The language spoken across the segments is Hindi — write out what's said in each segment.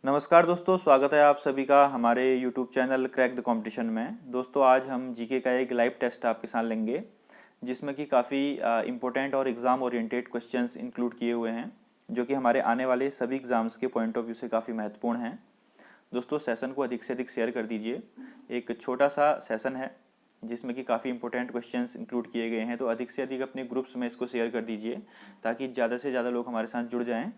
नमस्कार दोस्तों, स्वागत है आप सभी का हमारे YouTube channel crack the competition में। दोस्तों आज हम जीके का एक लाइव टेस्ट आपके साथ लेंगे जिसमें कि काफ़ी इम्पोर्टेंट और एग्ज़ाम ओरिएंटेड क्वेश्चंस इंक्लूड किए हुए हैं जो कि हमारे आने वाले सभी एग्ज़ाम्स के पॉइंट ऑफ व्यू से काफ़ी महत्वपूर्ण हैं। दोस्तों सेशन को अधिक से अधिक शेयर कर दीजिए। एक छोटा सा सेशन है जिसमें कि काफ़ी इंपॉर्टेंट क्वेश्चंस इंक्लूड किए गए हैं, तो अधिक से अधिक अपने ग्रुप्स में इसको शेयर कर दीजिए ताकि ज़्यादा से ज़्यादा लोग हमारे साथ जुड़ जाएँ।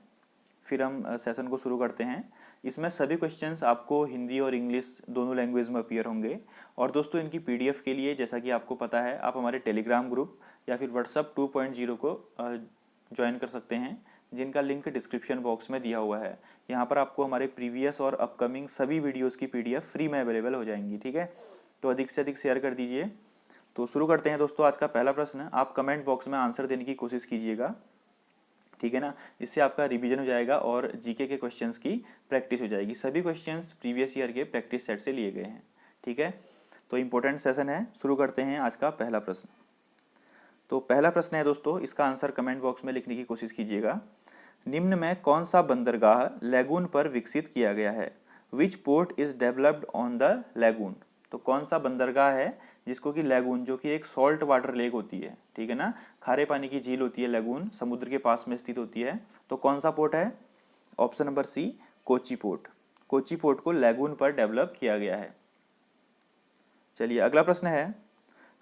फिर हम सेशन को शुरू करते हैं। इसमें सभी क्वेश्चंस आपको हिंदी और इंग्लिश दोनों लैंग्वेज में अपीयर होंगे। और दोस्तों इनकी पीडीएफ के लिए जैसा कि आपको पता है, आप हमारे टेलीग्राम ग्रुप या फिर व्हाट्सअप 2.0 को ज्वाइन कर सकते हैं, जिनका लिंक डिस्क्रिप्शन बॉक्स में दिया हुआ है। यहाँ पर आपको हमारे प्रीवियस और अपकमिंग सभी वीडियोज़ की पीडीएफ फ्री में अवेलेबल हो जाएंगी। ठीक है, तो अधिक से अधिक शेयर कर दीजिए। तो शुरू करते हैं दोस्तों। आज का पहला प्रश्न आप कमेंट बॉक्स में आंसर देने की कोशिश कीजिएगा, ठीक है ना। इससे आपका रिवीजन हो जाएगा और जीके के क्वेश्चंस की प्रैक्टिस हो जाएगी। सभी क्वेश्चंस प्रीवियस ईयर के प्रैक्टिस सेट से लिए गए हैं, ठीक है। तो इम्पोर्टेंट सेशन है। शुरू करते हैं आज का पहला प्रश्न। तो पहला प्रश्न है दोस्तों, इसका आंसर कमेंट बॉक्स में लिखने की कोशिश कीजिएगा। निम्न में कौन सा बंदरगाह लैगून पर विकसित किया गया है? विच port is developed on the lagoon? तो कौन सा बंदरगाह है जिसको कि लैगून, जो कि एक सॉल्ट वाटर लेक होती है, ठीक है ना, खारे पानी की झील होती है लैगून, समुद्र के पास में स्थित होती है। तो कौन सा पोर्ट है? Option number C, Kochi port. Kochi port को लैगून पर डेवलप किया गया है। चलिए अगला प्रश्न है,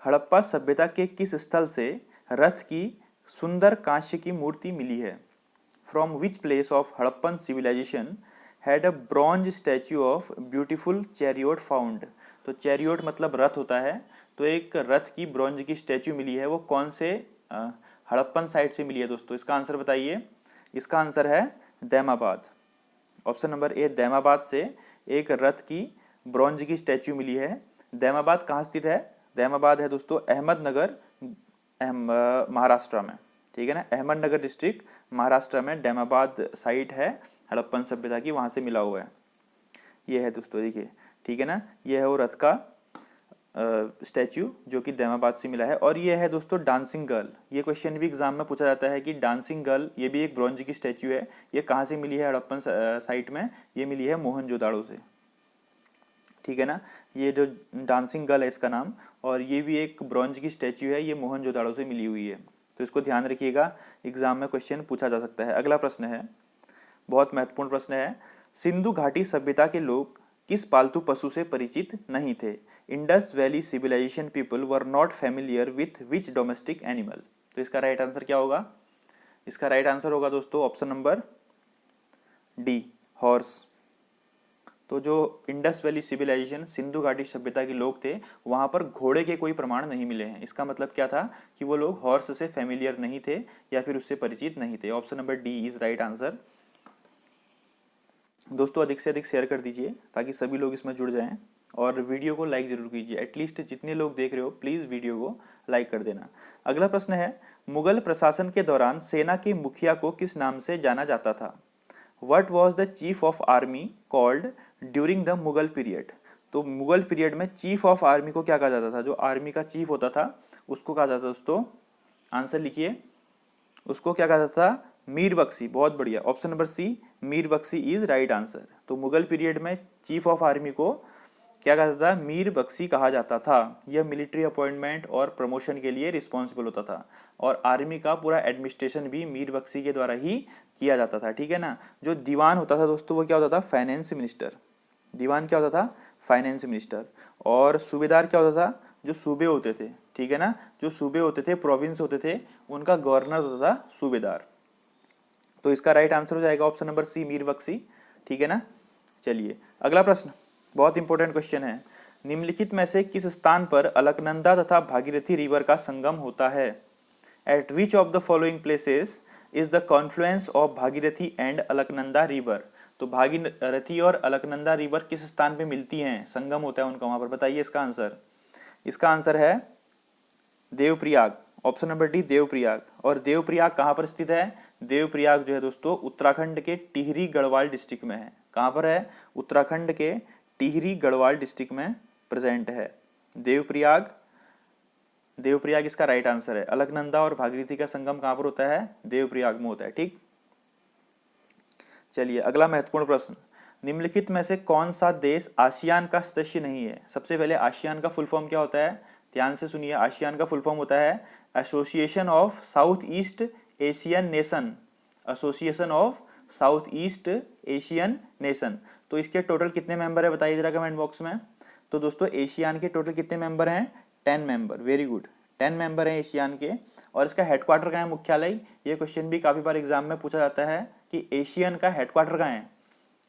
हड़प्पा सभ्यता के किस स्थल से रथ की सुंदर कांस्य की मूर्ति मिली है? From which place of Harappan civilization had a bronze statue of beautiful chariot found? तो चैरियोट मतलब रथ होता है, तो एक रथ की ब्रॉन्ज की स्टैच्यू मिली है, वो कौन से हड़प्पन साइट से मिली है दोस्तों? इसका आंसर बताइए। इसका आंसर है दैमाबाद। ऑप्शन नंबर ए, दैमाबाद से एक रथ की ब्रॉन्ज की स्टैच्यू मिली है। दैमाबाद कहाँ स्थित है? दैमाबाद है दोस्तों अहमदनगर, महाराष्ट्र में, ठीक है ना। अहमदनगर डिस्ट्रिक्ट महाराष्ट्र में दैमाबाद साइट है हड़प्पन सभ्यता की, वहाँ से मिला हुआ है। ये है दोस्तों, देखिए, ठीक है ना। ये है वो रथ का स्टैच्यू जो कि दैमाबाद से मिला है। और ये है दोस्तों डांसिंग गर्ल। ये क्वेश्चन भी एग्जाम में पूछा जाता है कि डांसिंग गर्ल, ये भी एक ब्रॉन्ज की स्टैच्यू है, ये कहाँ से मिली है हड़प्पन साइट में? ये मिली है मोहनजोदाड़ो से, ठीक है ना। ये जो डांसिंग गर्ल है इसका नाम, और ये भी एक ब्रॉन्ज की स्टैच्यू है, ये मोहनजोदाड़ो से मिली हुई है। तो इसको ध्यान रखिएगा, एग्जाम में क्वेश्चन पूछा जा सकता है। अगला प्रश्न है, बहुत महत्वपूर्ण प्रश्न है। सिंधु घाटी सभ्यता के लोग किस पालतू पशु से परिचित नहीं थे? Indus Valley civilization people were not familiar with which domestic animal? तो इसका राइट आंसर क्या होगा? इसका राइट आंसर होगा दोस्तों ऑप्शन नंबर डी, हॉर्स। तो जो इंडस वैली सिविलाइजेशन, सिंधु घाटी सभ्यता के लोग थे, वहां पर घोड़े के कोई प्रमाण नहीं मिले हैं। इसका मतलब क्या था कि वो लोग हॉर्स से फैमिलियर नहीं थे या फिर उससे परिचित नहीं थे। Option number D is right answer. दोस्तों अधिक से अधिक शेयर कर दीजिए ताकि सभी लोग इसमें जुड़ जाएं, और वीडियो को लाइक जरूर कीजिए। एटलीस्ट जितने लोग देख रहे हो प्लीज़ वीडियो को लाइक कर देना। अगला प्रश्न है, मुगल प्रशासन के दौरान सेना के मुखिया को किस नाम से जाना जाता था? What was the chief of army called during the Mughal period? तो मुगल पीरियड में चीफ ऑफ आर्मी को क्या कहा जाता था? जो आर्मी का चीफ होता था उसको कहा जाता था दोस्तों, आंसर लिखिए, उसको क्या कहा जाता था? मीर बख्शी। बहुत बढ़िया, option number C, Mir Bakhshi is right answer. तो मुगल पीरियड में चीफ ऑफ आर्मी को क्या कहा जाता था? मीर बख्शी कहा जाता था। यह मिलिट्री अपॉइंटमेंट और प्रमोशन के लिए रिस्पॉन्सिबल होता था, और आर्मी का पूरा एडमिनिस्ट्रेशन भी मीर बख्शी के द्वारा ही किया जाता था, ठीक है ना। जो दीवान होता था दोस्तों वो क्या होता था? Finance minister. दीवान क्या होता था? Finance minister. और सूबेदार क्या होता था? जो सूबे होते थे, ठीक है ना, जो सूबे होते थे, प्रोविंस होते थे, उनका गवर्नर होता था सूबेदार। तो इसका राइट आंसर हो जाएगा option number C, Mir Bakhshi, ठीक है ना। चलिए अगला प्रश्न, बहुत इंपॉर्टेंट क्वेश्चन है। निम्नलिखित में से किस स्थान पर अलकनंदा तथा भागीरथी रिवर का संगम होता है? Eight which of the following places is the Confluence of Bhagirathi and Alaknanda river? तो भागीरथी और अलकनंदा रिवर किस स्थान पे मिलती हैं, संगम होता है उनका वहां पर? बताइए इसका आंसर। इसका आंसर है Devprayag. Option number D, Devprayag. और देवप्रयाग कहाँ पर स्थित है? देवप्रयाग जो है दोस्तों उत्तराखंड के टिहरी गढ़वाल डिस्ट्रिक्ट में है। कहाँ पर है? उत्तराखंड के टिहरी गढ़वाल डिस्ट्रिक्ट में प्रेजेंट है देवप्रयाग। देवप्रयाग इसका राइट आंसर है। अलकनंदा और भागीरथी का संगम कहाँ पर होता है? देवप्रयाग में होता है, ठीक। चलिए अगला महत्वपूर्ण प्रश्न, निम्नलिखित में से कौन सा देश आसियान का सदस्य नहीं है? सबसे पहले आसियान का फुल फॉर्म क्या होता है? ध्यान से सुनिए, आसियान का फुल फॉर्म होता है association of south east Asian nation. Association of south east Asian nation. तो इसके टोटल कितने मेंबर है बताइए जरा कमेंट बॉक्स में। तो दोस्तों एशियान के टोटल कितने मेंबर हैं? 10 मेंबर। वेरी गुड, 10 मेंबर हैं एशियान के। और इसका हेडक्वार्टर कहाँ है, मुख्यालय? ये क्वेश्चन भी काफी बार एग्जाम में पूछा जाता है कि एशियन का हेडक्वार्टर कहाँ है।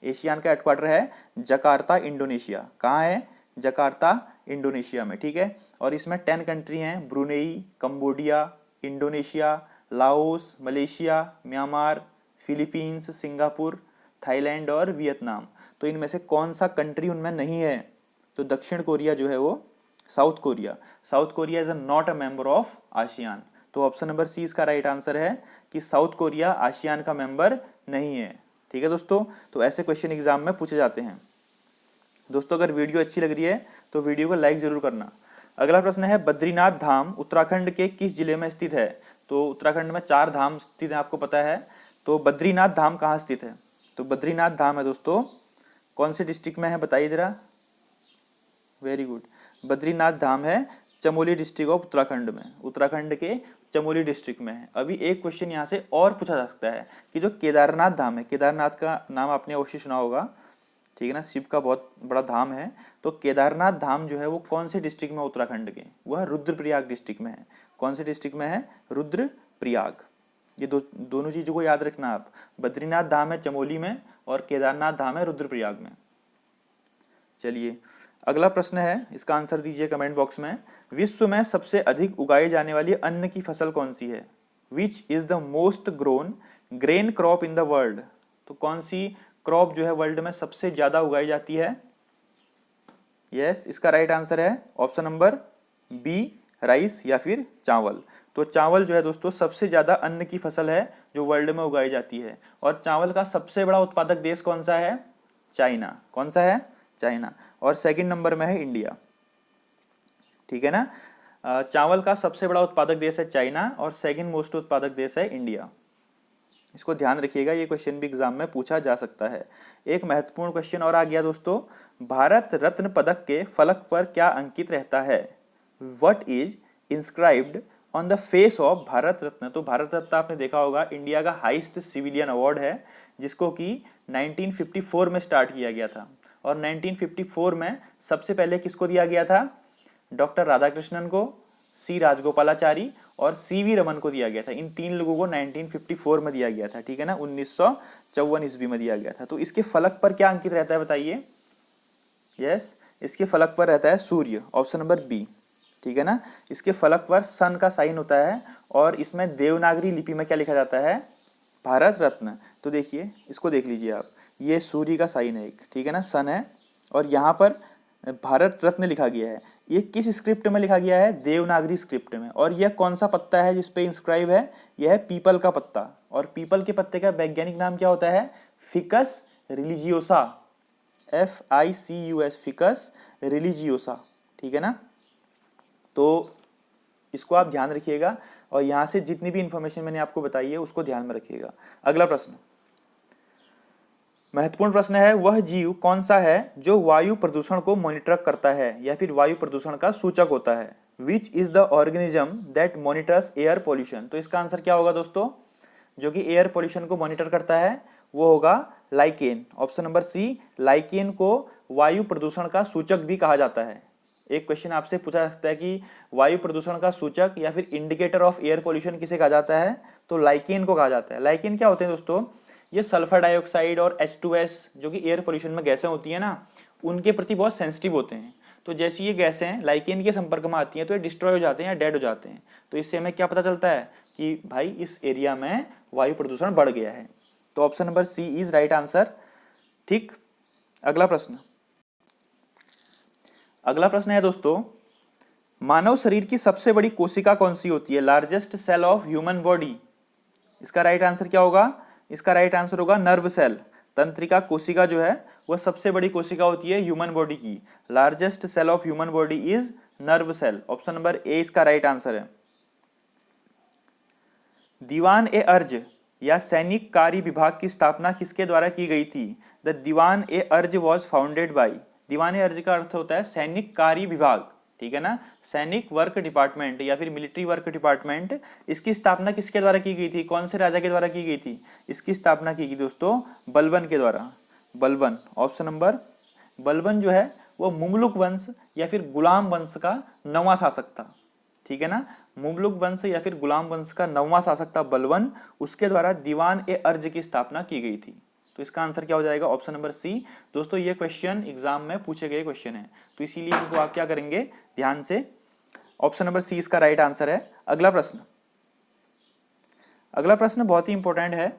एशियान का हेडक्वार्टर है जकार्ता, इंडोनेशिया। कहाँ है? जकार्ता, इंडोनेशिया में, ठीक है। और इसमें 10 कंट्री हैं, Brunei, Cambodia, Indonesia, Laos, Malaysia, Myanmar, Philippines, Singapore, Thailand और वियतनाम। तो इनमें से कौन सा कंट्री उनमें नहीं है? तो दक्षिण कोरिया जो है वो, south Korea, south Korea is not a member of ASEAN. तो ऑप्शन नंबर सी इसका राइट आंसर है कि साउथ कोरिया आसियान का मेंबर नहीं है, ठीक है दोस्तों। तो ऐसे क्वेश्चन एग्जाम में पूछे जाते हैं। दोस्तों अगर वीडियो अच्छी लग रही है तो वीडियो को लाइक जरूर करना। अगला प्रश्न है, बद्रीनाथ धाम उत्तराखंड के किस जिले में स्थित है? तो उत्तराखंड में 4 धाम स्थित है, आपको पता है। तो बद्रीनाथ धाम कहाँ स्थित है? तो बद्रीनाथ धाम है दोस्तों कौन से डिस्ट्रिक्ट में है बताइए जरा। वेरी गुड, बद्रीनाथ धाम है चमोली डिस्ट्रिक्ट ऑफ उत्तराखंड में, उत्तराखंड के चमोली डिस्ट्रिक्ट में है। अभी एक क्वेश्चन यहाँ से और पूछा जा सकता है कि जो केदारनाथ धाम है, केदारनाथ का नाम आपने अवश्य सुना होगा, ठीक है ना, शिव का बहुत बड़ा धाम है। तो केदारनाथ धाम जो है वो कौन से डिस्ट्रिक्ट में उत्तराखंड के? वह रुद्रप्रयाग डिस्ट्रिक्ट में है। कौन से डिस्ट्रिक्ट में है? रुद्रप्रयाग। ये दोनों चीजों को याद रखना आप। बद्रीनाथ धाम है चमोली में और केदारनाथ धाम है रुद्रप्रयाग में। चलिए अगला प्रश्न है, इसका आंसर दीजिए कमेंट बॉक्स में। विश्व में सबसे अधिक उगाई जाने वाली अन्न की फसल कौन सी है? Which is the most grown grain crop in the world? तो कौन सी क्रॉप जो है वर्ल्ड में सबसे ज्यादा उगाई जाती है? यस, इसका राइट आंसर है ऑप्शन नंबर बी, राइस या फिर चावल। तो चावल जो है दोस्तों सबसे ज्यादा अन्न की फसल है जो वर्ल्ड में उगाई जाती है। और चावल का सबसे बड़ा उत्पादक देश कौन सा है? चाइना। कौन सा है? चाइना। और सेकंड नंबर में है इंडिया, ठीक है ना। चावल का सबसे बड़ा उत्पादक देश है चाइना और सेकंड मोस्ट उत्पादक देश है इंडिया। इसको ध्यान रखिएगा, ये क्वेश्चन भी एग्जाम में पूछा जा सकता है। एक महत्वपूर्ण क्वेश्चन और आ गया दोस्तों, भारत रत्न पदक के फलक पर क्या अंकित रहता है? What is inscribed on the face of Bharat Ratna? तो भारत रत्न आपने देखा होगा इंडिया का हाईएस्ट सिविलियन अवार्ड है, जिसको कि 1954 में स्टार्ट किया गया था। और 1954 में सबसे पहले किसको दिया गया था? डॉक्टर राधाकृष्णन को, सी राजगोपालाचारी और सीवी रमन को दिया गया था। इन 3 लोगों को 1954 में दिया गया था, ठीक है ना, 1954 ईस्वी में दिया गया था। तो इसके फलक पर क्या अंकित रहता है बताइए। यस, इसके फलक पर रहता है सूर्य, ऑप्शन नंबर बी, ठीक है ना। इसके फलक पर सन का साइन होता है और इसमें देवनागरी लिपि में क्या लिखा जाता है? भारत रत्न। तो देखिए इसको देख लीजिए आप, ये सूर्य का साइन है एक, ठीक है ना, सन है और यहाँ पर भारत रत्न लिखा गया है। ये किस स्क्रिप्ट में लिखा गया है? देवनागरी स्क्रिप्ट में। और यह कौन सा पत्ता है जिसपे इंस्क्राइब है? यह है पीपल का पत्ता। और पीपल के पत्ते का वैज्ञानिक नाम क्या होता है? Ficus religiosa, FICUS, ficus religiosa, ठीक है ना। तो इसको आप ध्यान रखिएगा और यहाँ से जितनी भी इंफॉर्मेशन मैंने आपको बताई है उसको ध्यान में रखिएगा। अगला प्रश्न, महत्वपूर्ण प्रश्न है, वह जीव कौन सा है जो वायु प्रदूषण को मॉनिटर करता है या फिर वायु प्रदूषण का सूचक होता है? Which is the organism that monitors air pollution? तो इसका आंसर क्या होगा दोस्तों? जो कि एयर पोल्यूशन को मॉनिटर करता है वो होगा lichen, option number C. Lichen को वायु प्रदूषण का सूचक भी कहा जाता है। एक क्वेश्चन आपसे पूछा जा सकता है कि वायु प्रदूषण का सूचक या फिर इंडिकेटर ऑफ एयर पोल्यूशन किसे कहा जाता है? तो लाइकेन को कहा जाता है। लाइकेन क्या होते हैं दोस्तों? ये सल्फर डाइऑक्साइड और H2S जो कि एयर पोल्यूशन में गैसें होती है ना, उनके प्रति बहुत सेंसिटिव होते हैं। तो जैसी ये गैसें लाइकेन के संपर्क में आती हैं तो ये डिस्ट्रॉय हो जाते हैं या डेड हो जाते हैं। तो इससे हमें क्या पता चलता है कि भाई इस एरिया में वायु प्रदूषण बढ़ गया है। तो option number C is right answer, ठीक। अगला प्रश्न, अगला प्रश्न है दोस्तों, मानव शरीर की सबसे बड़ी कोशिका कौन सी होती है? Largest cell of human body. इसका राइट आंसर क्या होगा? इसका राइट आंसर होगा नर्व सेल। तंत्रिका कोशिका जो है वह सबसे बड़ी कोशिका होती है ह्यूमन बॉडी की। Largest cell of human body is nerve cell, option number A इसका राइट आंसर है। दीवान ए अर्ज या सैनिक कार्य विभाग की स्थापना किसके द्वारा की गई थी? द दीवान ए अर्ज वॉज फाउंडेड बाई। दीवान ए अर्ज का अर्थ होता है सैनिक कार्य विभाग, ठीक है ना, सैनिक वर्क डिपार्टमेंट या फिर मिलिट्री वर्क डिपार्टमेंट। इसकी स्थापना किसके द्वारा की गई थी? कौन से राजा के द्वारा की गई थी? इसकी स्थापना की गई दोस्तों बलबन के द्वारा। बलबन, ऑप्शन नंबर बलबन जो है वो मुमलुक वंश या फिर गुलाम वंश का 9वां शासक था, ठीक है ना, मुमलुक वंश या फिर गुलाम वंश का 9वां शासक था बलबन, उसके द्वारा दीवान ए अर्ज की स्थापना की गई थी। तो इसका आंसर क्या हो जाएगा? Option number C. दोस्तों ये क्वेश्चन एग्जाम में पूछे गए क्वेश्चन है, तो इसीलिए इनको आप क्या करेंगे ध्यान से, ऑप्शन नंबर सी इसका राइट आंसर है। अगला प्रश्न, अगला प्रश्न बहुत ही इंपॉर्टेंट है,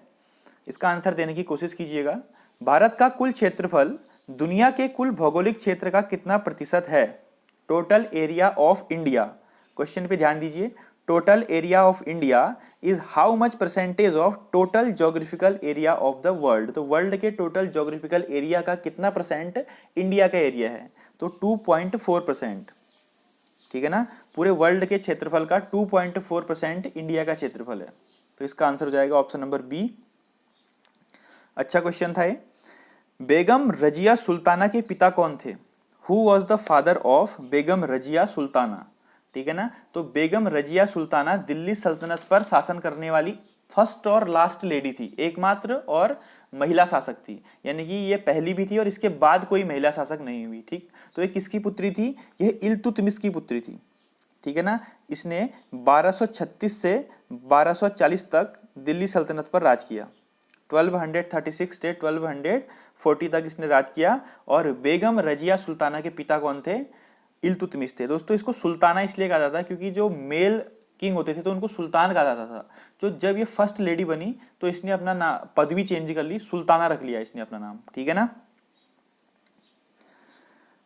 इसका आंसर देने की कोशिश कीजिएगा। भारत का कुल क्षेत्रफल दुनिया के कुल भौगोलिक क्षेत्र का कितना प्रतिशत है? Total area of India, question पे ध्यान दीजिए। Total area of India is how much percentage of total geographical area of the world. तो वर्ल्ड के टोटल ज्योग्राफिकल एरिया का कितना परसेंट इंडिया का एरिया है? तो 2.4%, ठीक है ना, पूरे वर्ल्ड के क्षेत्रफल का 2.4% इंडिया का क्षेत्रफल है। तो इसका आंसर हो जाएगा ऑप्शन नंबर बी। अच्छा क्वेश्चन था ये। बेगम रजिया सुल्ताना के पिता कौन थे? Who was the father of Begum Razia Sultana, ठीक है ना। तो बेगम रजिया सुल्ताना दिल्ली सल्तनत पर शासन करने वाली फर्स्ट और लास्ट लेडी थी, एकमात्र और महिला शासक थी, यानी कि ये पहली भी थी और इसके बाद कोई महिला शासक नहीं हुई, ठीक। तो ये किसकी पुत्री थी? यह इल्तुतमिश की पुत्री थी, ठीक है ना। इसने 1236 से 1240 तक दिल्ली सल्तनत पर राज किया। 1236 से 1240 तक इसने राज किया। और बेगम रजिया सुल्ताना के पिता कौन थे? इल्तुतमिश थे। दोस्तों इसको सुल्ताना इसलिए कहा जाता है क्योंकि जो मेल किंग होते थे तो उनको सुल्तान कहा जाता था। जो जब ये फर्स्ट लेडी बनी तो इसने अपना पदवी चेंज कर ली, सुल्ताना रख लिया इसने अपना नाम, ठीक है ना।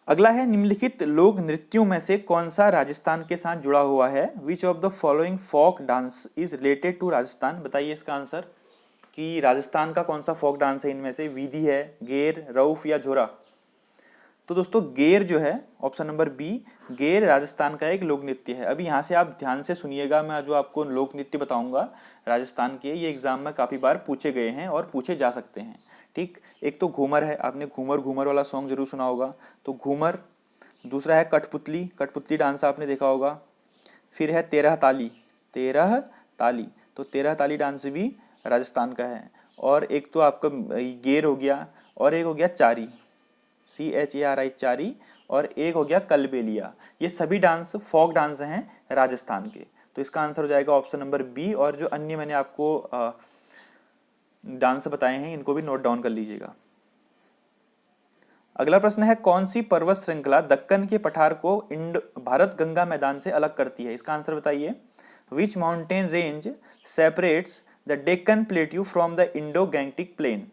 अगला है निम्नलिखित लोक नृत्यों में से कौन सा राजस्थान के साथ जुड़ा हुआ है? Which of the following folk dance is related to Rajasthan. बताइए इसका आंसर कि राजस्थान का कौन सा फोक डांस है इनमें से? विधि है, गेर, रऊफ या झोरा। तो दोस्तों गेर जो है ऑप्शन नंबर बी, गेर राजस्थान का एक लोक नृत्य है। अभी यहाँ से आप ध्यान से सुनिएगा, मैं जो आपको लोक नृत्य बताऊंगा राजस्थान के, ये एग्जाम में काफी बार पूछे गए हैं और पूछे जा सकते हैं, ठीक। एक तो घूमर है, आपने घूमर घूमर वाला सॉन्ग जरूर सुना होगा, तो घूमर। दूसरा है कठपुतली, कठपुतली डांस आपने देखा होगा। फिर है तेरह ताली, तेरह ताली, तो तेरह ताली डांस भी राजस्थान का है। और एक तो आपका गेर हो गया, और एक हो गया चारी, CHARI चारी, और एक हो गया कलबेलिया। ये सभी डांस फोक डांस हैं राजस्थान के। तो इसका आंसर हो जाएगा ऑप्शन नंबर बी। और जो अन्य मैंने आपको डांस बताए हैं इनको भी नोट डाउन कर लीजिएगा। अगला प्रश्न है कौन सी पर्वत श्रृंखला दक्कन के पठार को भारत गंगा मैदान से अलग करती है? इसका आंसर बताइए। Which mountain range separates the Deccan plateau from the Indo Gangetic plain.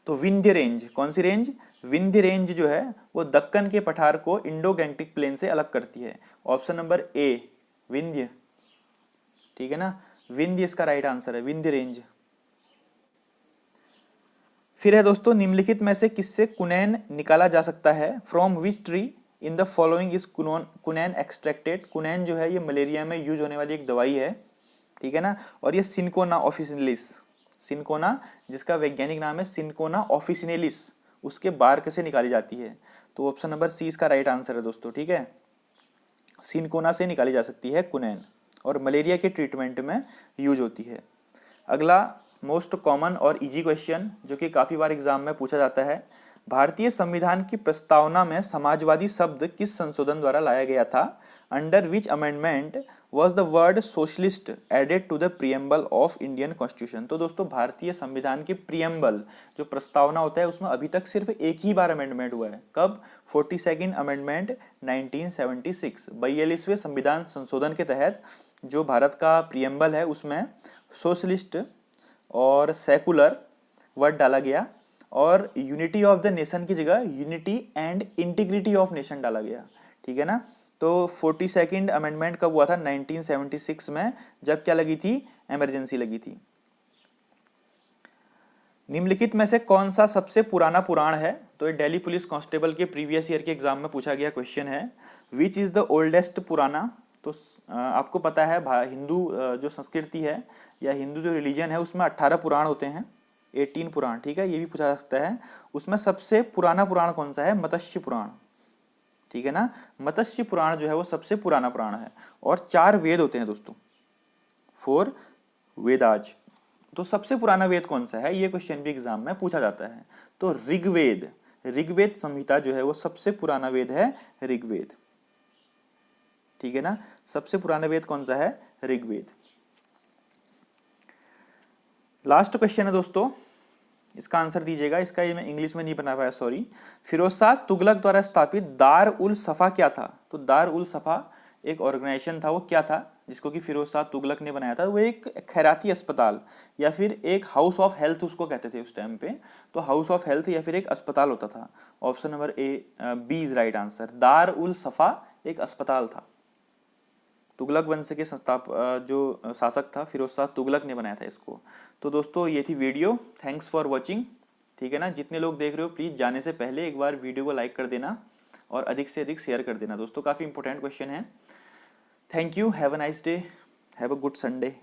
तो विंध्य रेंज, कौन सी रेंज? विंध्य रेंज जो है वो दक्कन के पठार को इंडो गैंगटिक प्लेन से अलग करती है। ऑप्शन नंबर ए विंध्य, ठीक है ना, विंध्य इसका राइट आंसर है, विंध्य रेंज। फिर है दोस्तों निम्नलिखित में से किससे कुनैन निकाला जा सकता है? From which tree in the following is quinine extracted. Quinine जो है ये मलेरिया में यूज होने वाली एक दवाई है, ठीक है ना, और ये सिनकोना ऑफिसिनेलिस, सिनकोना जिसका वैज्ञानिक नाम है सिनकोना ऑफिसिनेलिस, उसके बार्क से निकाली जाती है। तो ऑप्शन नंबर सी इसका राइट आंसर है दोस्तों, ठीक है, सिनकोना से निकाली जा सकती है कुनैन, और मलेरिया के ट्रीटमेंट में यूज होती है। अगला मोस्ट कॉमन और इजी क्वेश्चन जो कि काफ़ी बार एग्जाम में पूछा जाता है, भारतीय संविधान की प्रस्तावना में समाजवादी शब्द किस संशोधन द्वारा लाया गया था? Under which amendment was the word socialist added to the preamble of Indian constitution. तो दोस्तों भारतीय संविधान की प्रियम्बल जो प्रस्तावना होता है उसमें अभी तक सिर्फ एक ही बार अमेंडमेंट हुआ है। कब? 42nd अमेंडमेंट 1976, 42वें संविधान संशोधन के तहत जो भारत का प्रियम्बल है उसमें सोशलिस्ट और सेकुलर वर्ड डाला गया, और यूनिटी ऑफ द नेशन की जगह unity and integrity of nation डाला गया, ठीक है ना। तो 42nd अमेंडमेंट कब हुआ था? 1976 में, जब क्या लगी थी? इमरजेंसी लगी थी। निम्नलिखित में से कौन सा सबसे पुराना पुराण है? तो ये दिल्ली पुलिस कांस्टेबल के प्रीवियस ईयर के एग्जाम में पूछा गया क्वेश्चन है। विच इज द ओल्डेस्ट पुराना? तो आपको पता है हिंदू जो संस्कृति है या हिंदू जो रिलीजन है उसमें 18 पुराण होते हैं, 18 पुराण, ठीक है, ये भी पूछा जा सकता है। उसमें सबसे पुराना पुराण कौन सा है? मत्स्य पुराण, ठीक है ना। मत्स्य पुराण जो है वो सबसे पुराना पुराण है। और 4 वेद होते हैं दोस्तों, 4 वेदाज। तो सबसे पुराना वेद कौन सा है, ये क्वेश्चन भी एग्जाम में पूछा जाता है। तो ऋग्वेद, ऋग्वेद संहिता जो है वो सबसे पुराना वेद है, ऋग्वेद, ठीक है ना। सबसे पुराना वेद कौन सा है? ऋग्वेद। लास्ट क्वेश्चन है दोस्तों, इसका आंसर दीजिएगा। इसका ये मैं इंग्लिश में नहीं बना पाया, सॉरी। फिरोज शाह तुगलक द्वारा स्थापित दार उल सफा क्या था? तो दार उल सफा एक ऑर्गेनाइजेशन था, वो क्या था जिसको कि फिरोज शाह तुगलक ने बनाया था? वो एक खैराती अस्पताल या फिर एक हाउस ऑफ हेल्थ उसको कहते थे उस टाइम पे। तो हाउस ऑफ हेल्थ या फिर एक अस्पताल होता था। Option number B is right answer. Dar ul सफा एक अस्पताल था। तुगलक वंश के जो शासक था फिरोज शाह तुगलक ने बनाया था इसको। तो दोस्तों ये थी वीडियो, थैंक्स फॉर वॉचिंग, ठीक है ना। जितने लोग देख रहे हो प्लीज़ जाने से पहले एक बार वीडियो को लाइक कर देना और अधिक से अधिक शेयर कर देना दोस्तों, काफ़ी इंपॉर्टेंट क्वेश्चन है। Thank you, have a nice day, have a good Sunday.